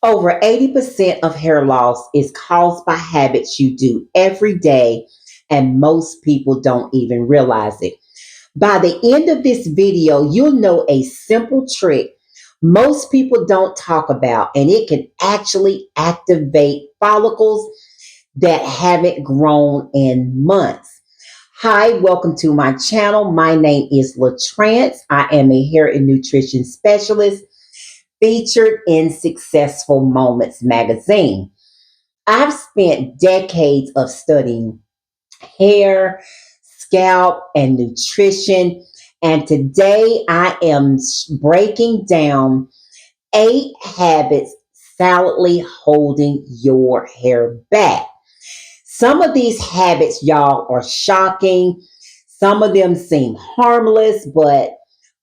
Over 80% of hair loss is caused by habits you do every day, and most people don't even realize it. By the end of this video, you'll know a simple trick most people don't talk about, and it can actually activate follicles that haven't grown in months. Hi, welcome to my channel. My name is LaTrance. I am a hair and nutrition specialist featured in Successful Moments magazine. I've spent decades of studying hair, scalp, and nutrition, and today I am breaking down 8 habits silently holding your hair back. Some of these habits, y'all, are shocking. Some of them seem harmless, but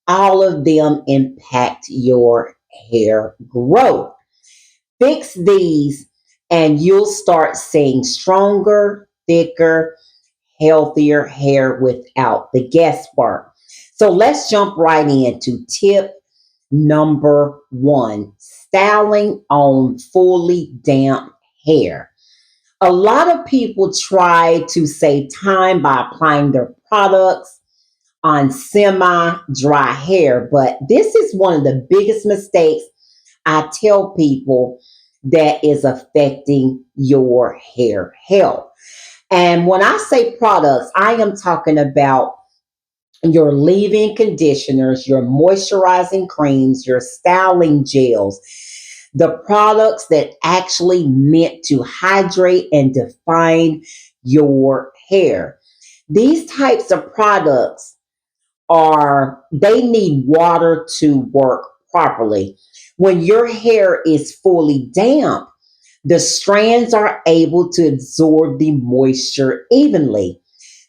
all of them impact your hair growth. Fix these and you'll start seeing stronger, thicker, healthier hair without the guesswork. So let's jump right into tip number 1, styling on fully damp hair. A lot of people try to save time by applying their products on semi-dry hair, but this is one of the biggest mistakes I tell people that is affecting your hair health. And when I say products, I am talking about your leave-in conditioners, your moisturizing creams, your styling gels, the products that actually meant to hydrate and define your hair. These types of products they need water to work properly. When your hair is fully damp, the strands are able to absorb the moisture evenly.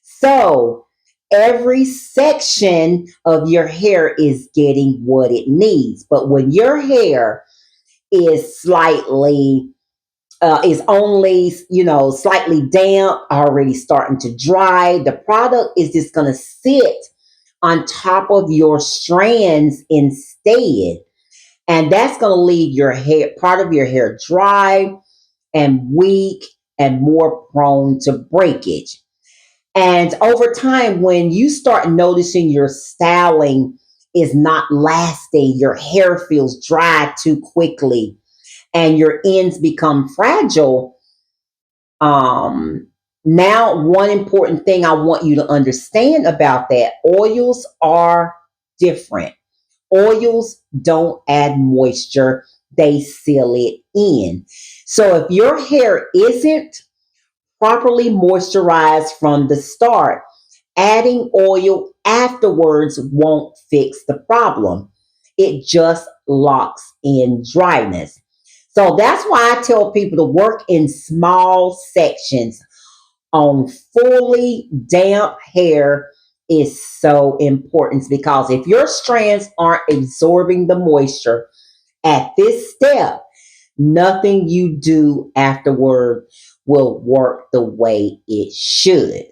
So every section of your hair is getting what it needs. But when your hair is is only, slightly damp, already starting to dry, the product is just going to sit on top of your strands instead. And that's going to leave your hair, part of your hair dry and weak and more prone to breakage. And over time, when you start noticing your styling is not lasting, your hair feels dry too quickly, and your ends become fragile, now one important thing I want you to understand about that, oils are different. Oils don't add moisture, they seal it in. So if your hair isn't properly moisturized from the start, adding oil afterwards won't fix the problem. It just locks in dryness. So that's why I tell people to work in small sections on fully damp hair is so important, because if your strands aren't absorbing the moisture at this step, nothing you do afterward will work the way it should.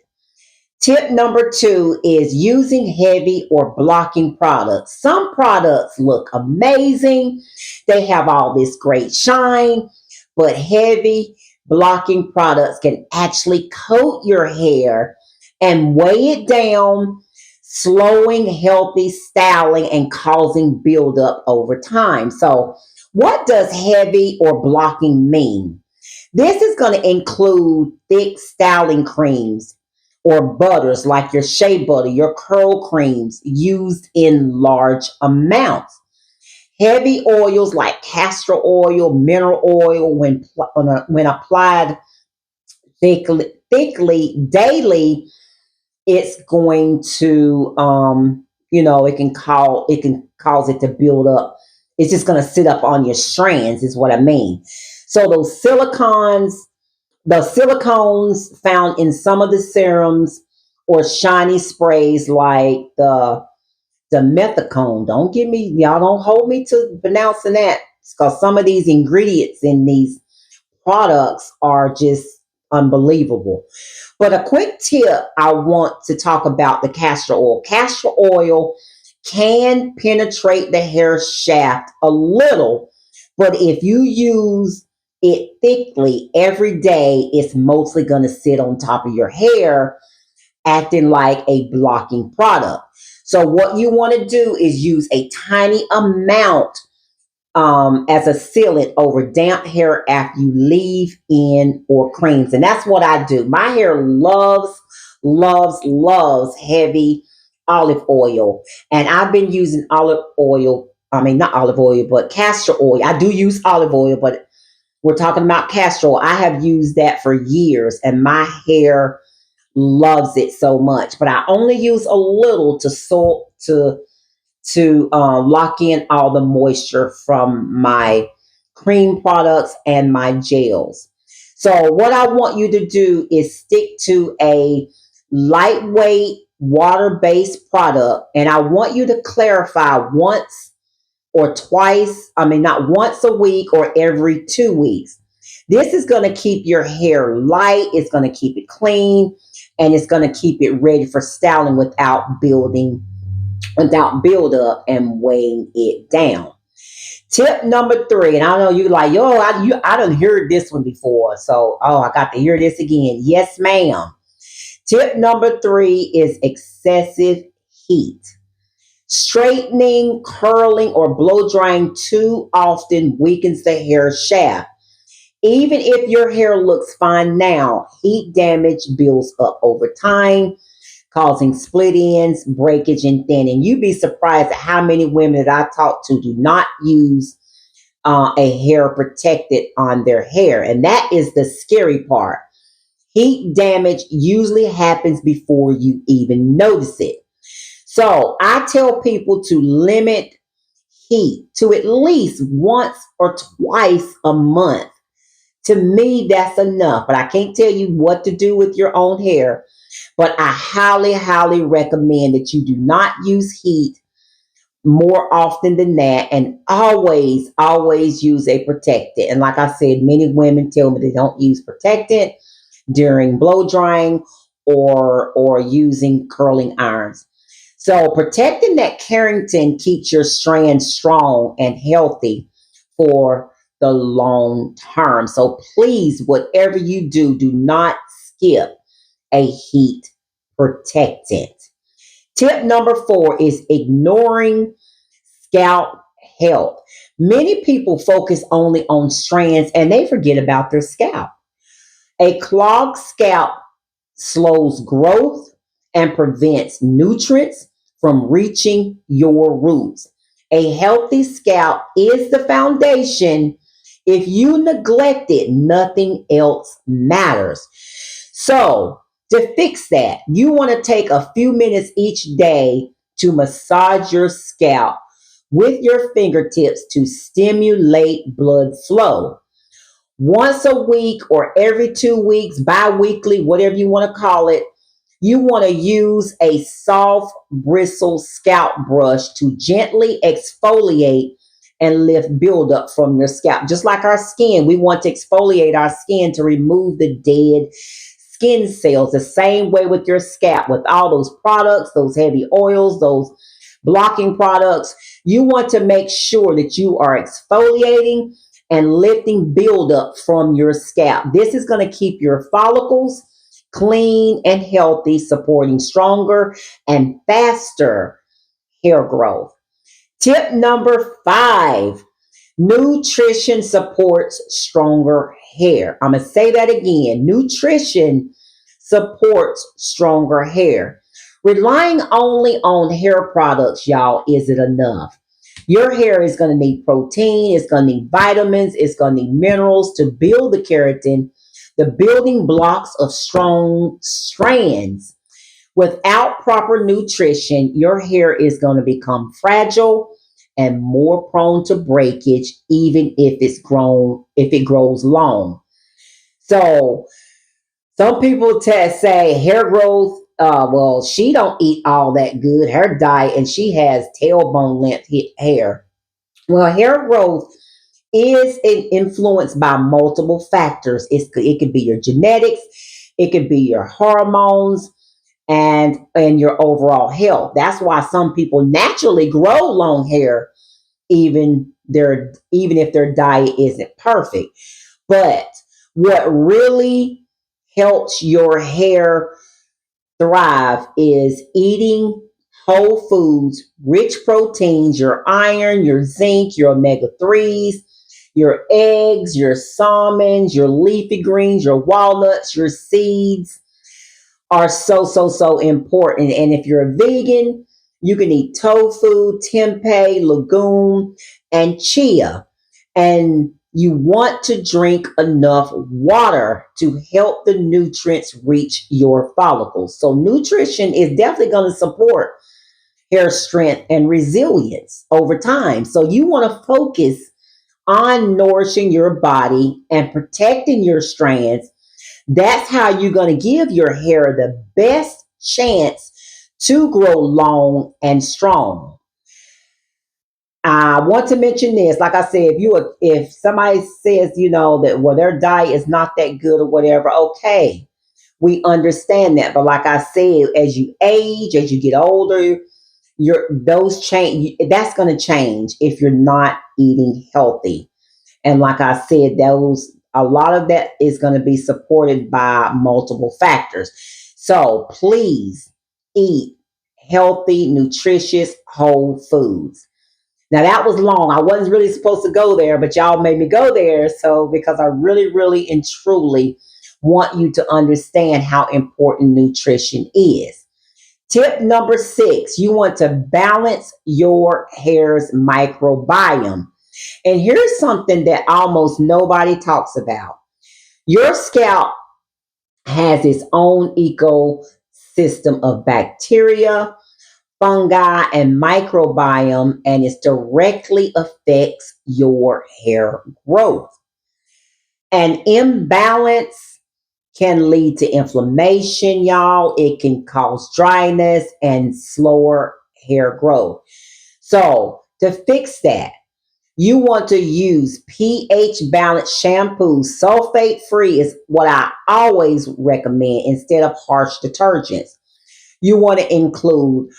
Tip number 2 is using heavy or blocking products. Some products look amazing. They have all this great shine, but heavy blocking products can actually coat your hair and weigh it down, slowing healthy styling and causing buildup over time. So, what does heavy or blocking mean? This is going to include thick styling creams or butters like your shea butter, your curl creams used in large amounts. Heavy oils like castor oil, mineral oil, when applied thickly daily, it's going to, it can cause it to build up. It's just going to sit up on your strands, is what I mean. So the silicones found in some of the serums or shiny sprays like the methicone. Y'all don't hold me to pronouncing that, because some of these ingredients in these products are just unbelievable. But a quick tip, I want to talk about the castor oil. Castor oil can penetrate the hair shaft a little, But if you use it thickly every day, it's mostly going to sit on top of your hair, acting like a blocking product. So what you want to do is use a tiny amount as a sealant over damp hair after you leave in or creams. And that's what I do. My hair loves heavy olive oil. And I've been using olive oil. I mean, not olive oil, but castor oil. I do use olive oil, but we're talking about castor oil. I have used that for years and my hair loves it so much. But I only use a little to lock in all the moisture from my cream products and my gels. So what I want you to do is stick to a lightweight water-based product, and I want you to clarify once or twice, I mean not once a week or every 2 weeks. This is going to keep your hair light, it's going to keep it clean, and it's going to keep it ready for styling without buildup and weighing it down. Tip number 3, and I know you like, yo, I done heard this one before, so I got to hear this again. Yes, ma'am. Tip number 3 is excessive heat. Straightening, curling, or blow drying too often weakens the hair shaft. Even if your hair looks fine now, heat damage builds up over time, causing split ends, breakage, and thinning. You'd be surprised at how many women that I talk to do not use a hair protectant on their hair. And that is the scary part. Heat damage usually happens before you even notice it. So I tell people to limit heat to at least once or twice a month. To me, that's enough. But I can't tell you what to do with your own hair. But I highly recommend that you do not use heat more often than that, and always use a protectant. And like I said, many women tell me they don't use protectant during blow drying or using curling irons. So protecting that keratin keeps your strands strong and healthy for the long term. So please, whatever you do, do not skip a heat protectant. Tip number 4 is ignoring scalp health. Many people focus only on strands and they forget about their scalp. A clogged scalp slows growth and prevents nutrients from reaching your roots. A healthy scalp is the foundation. If you neglect it, nothing else matters. So, to fix that, you want to take a few minutes each day to massage your scalp with your fingertips to stimulate blood flow. Once a week or every 2 weeks, bi-weekly, whatever you want to call it, you want to use a soft bristle scalp brush to gently exfoliate and lift buildup from your scalp. Just like our skin, we want to exfoliate our skin to remove the dead skin cells. The same way with your scalp, with all those products, those heavy oils, those blocking products, you want to make sure that you are exfoliating and lifting buildup from your scalp. This is going to keep your follicles clean and healthy, supporting stronger and faster hair growth. Tip number 5, nutrition supports stronger hair. I'm going to say that again. Nutrition supports stronger hair. Relying only on hair products, y'all, isn't enough. Your hair is going to need protein, it's going to need vitamins, it's going to need minerals to build the keratin, the building blocks of strong strands. Without proper nutrition, your hair is going to become fragile and more prone to breakage, even if it grows long. So some people say hair growth, well, she don't eat all that good, her diet, and she has tailbone length hair. Well, hair growth is influenced by multiple factors. It could be your genetics, it could be your hormones, and your overall health. That's why some people naturally grow long hair, even even if their diet isn't perfect. But what really helps your hair thrive is eating whole foods, rich proteins, your iron, your zinc, your omega-3s, your eggs, your salmons, your leafy greens, your walnuts, your seeds are so important. And if you're a vegan, you can eat tofu, tempeh, legume, and chia. And you want to drink enough water to help the nutrients reach your follicles. So nutrition is definitely going to support hair strength and resilience over time. So you want to focus on nourishing your body and protecting your strands. That's how you're going to give your hair the best chance to grow long and strong. I want to mention this. Like I said, if somebody says, that well their diet is not that good or whatever, okay. We understand that. But like I said, as you age, as you get older, those change that's going to change if you're not eating healthy. And like I said, a lot of that is going to be supported by multiple factors. So please eat healthy, nutritious, whole foods. Now that was long. I wasn't really supposed to go there, but y'all made me go there. So because I really and truly want you to understand how important nutrition is. Tip number 6, you want to balance your hair's microbiome. And here's something that almost nobody talks about. Your scalp has its own ecosystem of bacteria, fungi, and microbiome, and it directly affects your hair growth. An imbalance can lead to inflammation, y'all. It can cause dryness and slower hair growth. So, to fix that, you want to use pH balanced shampoo. Sulfate free is what I always recommend instead of harsh detergents. You want to include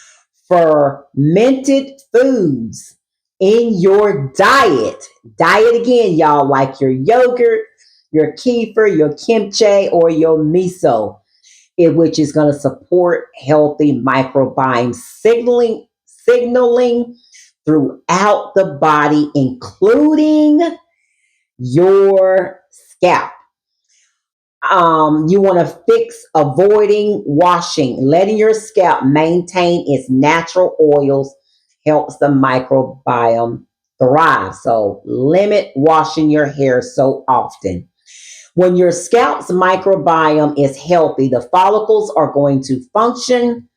fermented foods in your diet. Diet again, y'all, like your yogurt, your kefir, your kimchi, or your miso, which is going to support healthy microbiome signaling throughout the body, including your scalp. You want to fix avoiding washing. Letting your scalp maintain its natural oils helps the microbiome thrive. So limit washing your hair so often. When your scalp's microbiome is healthy, the follicles are going to function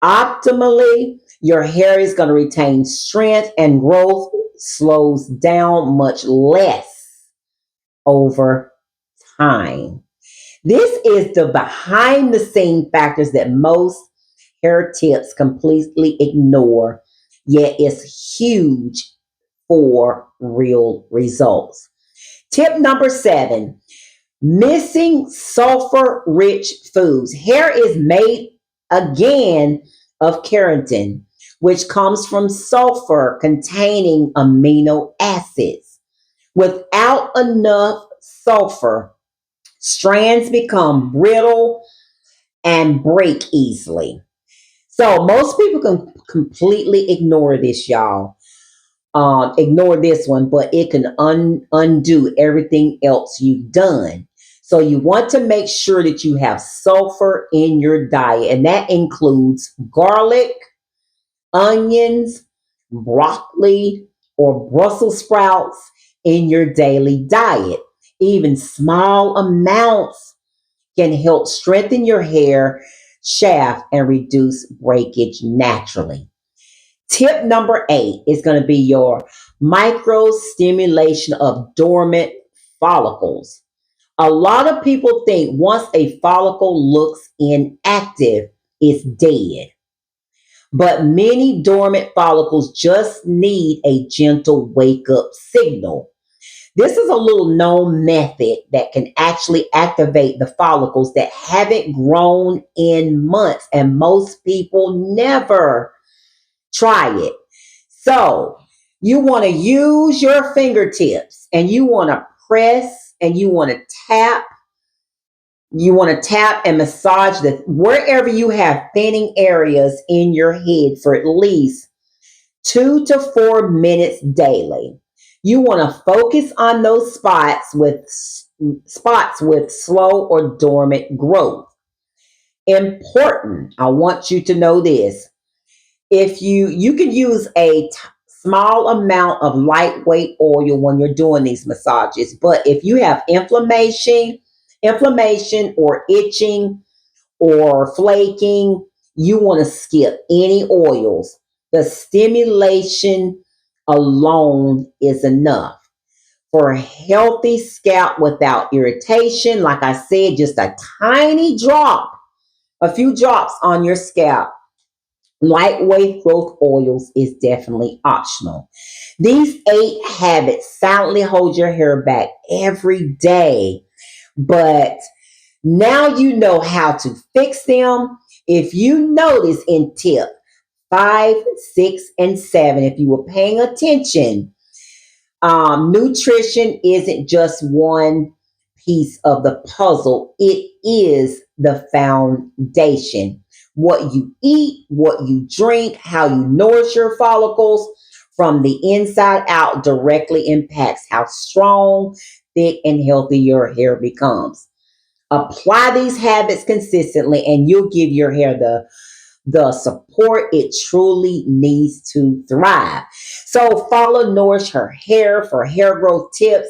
optimally. Your hair is going to retain strength and growth slows down much less over time. This is the behind the scene factors that most hair tips completely ignore, yet it's huge for real results. Tip number 7, missing sulfur rich foods. Hair is made again of keratin, which comes from sulfur containing amino acids. Without enough sulfur, strands become brittle and break easily. So most people can completely ignore this, y'all. Ignore this one, but it can undo everything else you've done. So you want to make sure that you have sulfur in your diet, and that includes garlic, onions, broccoli, or Brussels sprouts in your daily diet. Even small amounts can help strengthen your hair shaft and reduce breakage naturally. Tip number 8 is going to be your micro stimulation of dormant follicles. A lot of people think once a follicle looks inactive, it's dead. But many dormant follicles just need a gentle wake up signal. This is a little known method that can actually activate the follicles that haven't grown in months, and most people never try it. So, You want to use your fingertips and you want to press and you want to tap. You want to tap and massage the wherever you have thinning areas in your head for at least 2 to 4 minutes daily. You want to focus on those spots with slow or dormant growth. Important. I want you to know this. If you can use a small amount of lightweight oil when you're doing these massages, but if you have inflammation or itching or flaking, you want to skip any oils. The stimulation alone is enough. For a healthy scalp without irritation, like I said, just a tiny drop, a few drops on your scalp. Lightweight growth oils is definitely optional. These 8 habits silently hold your hair back every day, but now you know how to fix them. If you notice in tip 5, 6, and 7, if you were paying attention, nutrition isn't just one piece of the puzzle, it is the foundation. What you eat, what you drink, how you nourish your follicles from the inside out directly impacts how strong, thick, and healthy your hair becomes. Apply these habits consistently, and you'll give your hair the support it truly needs to thrive. So follow Nourish Her Hair for hair growth tips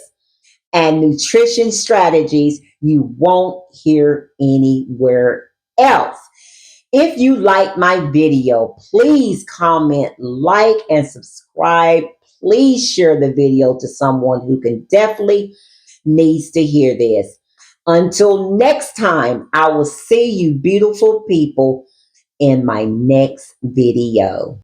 and nutrition strategies you won't hear anywhere else. If you like my video, please comment, like, and subscribe. Please share the video to someone who can definitely needs to hear this. Until next time, I will see you beautiful people in my next video.